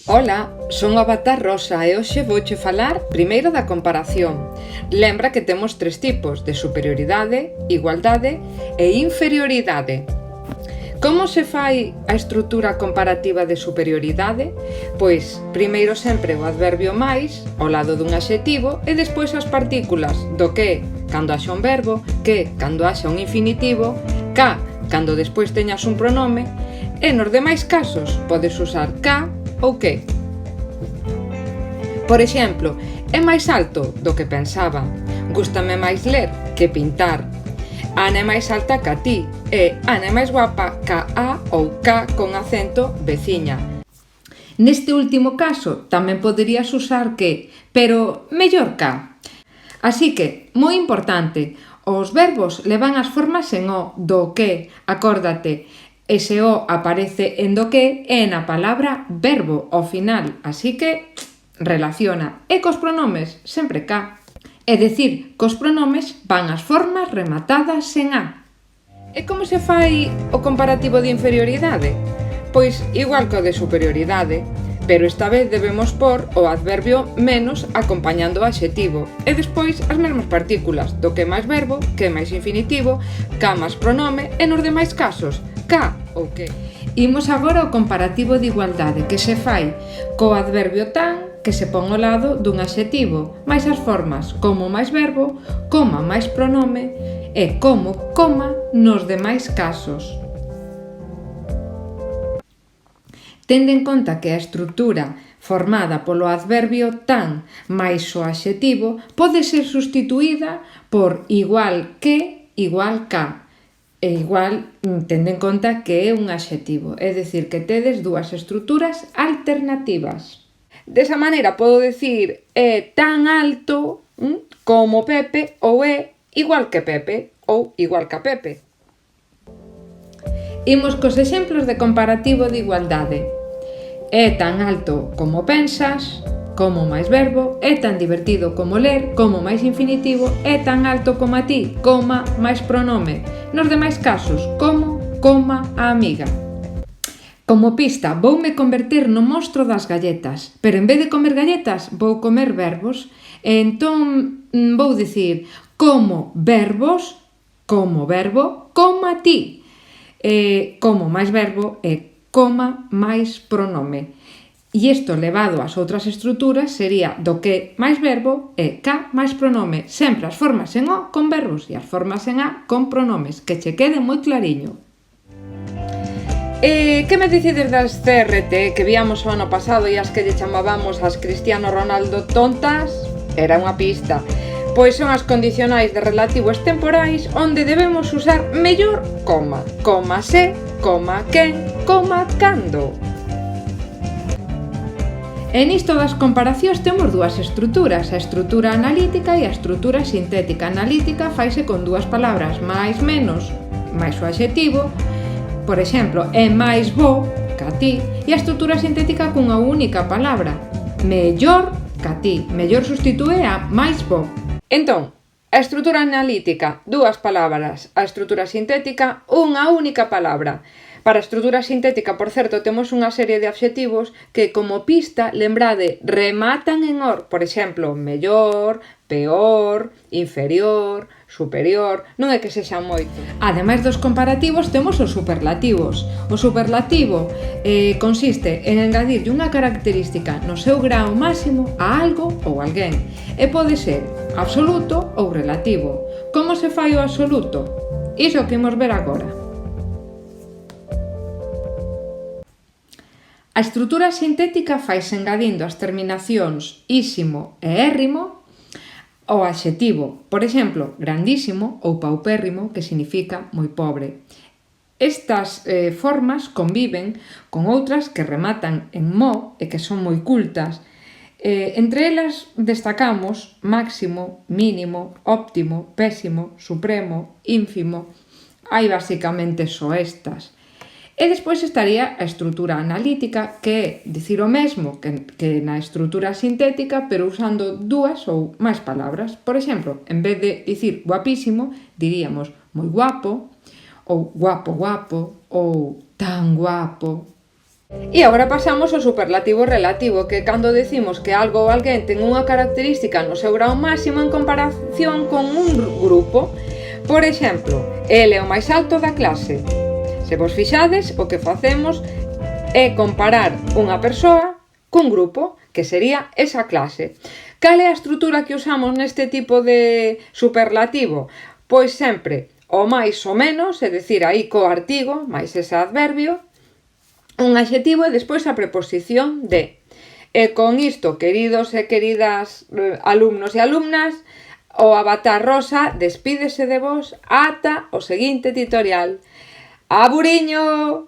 Ola, son o Avatar Rosa e hoxe vouche falar primeiro da comparación. Lembra que temos tres tipos, de superioridade, igualdade e inferioridade. Como se fai a estrutura comparativa de superioridade? Pois, primeiro sempre o adverbio máis, ao lado dun adxetivo, e despois as partículas do que, cando haxa un verbo, que, cando haxa un infinitivo, ca, cando despois teñas un pronome, e nos demais casos podes usar ca ou que. Por exemplo, é máis alto do que pensaba. Gústame máis ler que pintar. Ana é máis alta ca ti e Ana é máis guapa ca a ou ca con acento veciña. Neste último caso tamén poderías usar que, pero mellor ca. Así que, moi importante, os verbos levan as formas en o, do que, acórdate, ese o aparece en do que e na palabra verbo ao final, así que relaciona. E cos pronomes sempre ca. É dicir, cos pronomes van as formas rematadas en a. E como se fai o comparativo de inferioridade? Pois igual que o de superioridade, pero esta vez debemos pôr o adverbio menos acompañando o adxetivo e despois as mesmas partículas do que máis verbo, que máis infinitivo, ca máis pronome e nos demais casos, ca ou que. Imos agora ao comparativo de igualdade que se fai co adverbio tan que se pon ao lado dun adxetivo, máis as formas como máis verbo, coma máis pronome e como, coma nos demais casos. Tendo en conta que a estrutura formada polo adverbio tan máis o adxetivo pode ser sustituída por igual que, igual ca. E igual, tendo en conta que é un adxetivo, é dicir, que tedes dúas estruturas alternativas. Desa maneira podo dicir é tan alto como Pepe ou é igual que Pepe ou igual que a Pepe. Imos cos exemplos de comparativo de igualdade. É tan alto como pensas, como máis verbo, é tan divertido como ler, como máis infinitivo, é tan alto como a ti, coma máis pronome. Nos demais casos, como, coma a amiga. Como pista, voume converter no monstro das galletas, pero en vez de comer galletas, vou comer verbos, e entón vou dicir como verbos, como verbo, coma ti, como máis verbo e coma máis pronome. E isto levado ás outras estruturas sería do que máis verbo e ca máis pronome, sempre as formas en o con verbos e as formas en a con pronomes, que che quede moi clariño. Que me dicides das CRT que víamos o ano pasado e as que lle chamábamos as Cristiano Ronaldo tontas? Era unha pista. Pois son as condicionais de relativos temporais onde debemos usar mellor coma. Coma se, coma quen, coma cando. E nisto das comparacións temos dúas estruturas, a estrutura analítica e a estrutura sintética. A analítica faise con dúas palabras, máis menos, máis o adxetivo. Por exemplo, é máis bo ca ti, e a estrutura sintética cunha única palabra, mellor ca ti. Mellor substitúe a máis bo. Entón, a estrutura analítica, dúas palabras. A estrutura sintética, unha única palabra. Para a estrutura sintética, por certo, temos unha serie de adxetivos que, como pista, lembrade, rematan en or. Por exemplo, mellor, peor, inferior, superior, non é que sexan moito. Ademais dos comparativos, temos os superlativos. O superlativo consiste en engadirlle unha característica no seu grao máximo a algo ou alguén. E pode ser absoluto ou relativo. Como se fai o absoluto? Iso que imos ver agora. A estrutura sintética faise engadindo as terminacións ísimo e érrimo ao adxetivo, por exemplo, grandísimo ou paupérrimo, que significa moi pobre. Estas formas conviven con outras que rematan en mo e que son moi cultas. Entre elas destacamos máximo, mínimo, óptimo, pésimo, supremo, ínfimo. Hai basicamente só estas. E despois estaría a estrutura analítica, que é dicir o mesmo que na estrutura sintética, pero usando dúas ou máis palabras. Por exemplo, en vez de dicir guapísimo, diríamos moi guapo, ou guapo guapo, ou tan guapo. E agora pasamos ao superlativo relativo, que é cando decimos que algo ou alguén ten unha característica no seu grau máximo en comparación con un grupo. Por exemplo, el é o máis alto da clase. Se vos fixades, o que facemos é comparar unha persoa cun grupo, que sería esa clase. Cal é a estrutura que usamos neste tipo de superlativo? Pois sempre o máis ou menos, é dicir, aí co artigo, máis ese adverbio, un adxetivo e despois a preposición de. E con isto, queridos e queridas alumnos e alumnas, o Avatar Rosa despídese de vos ata o seguinte tutorial. Aburiño!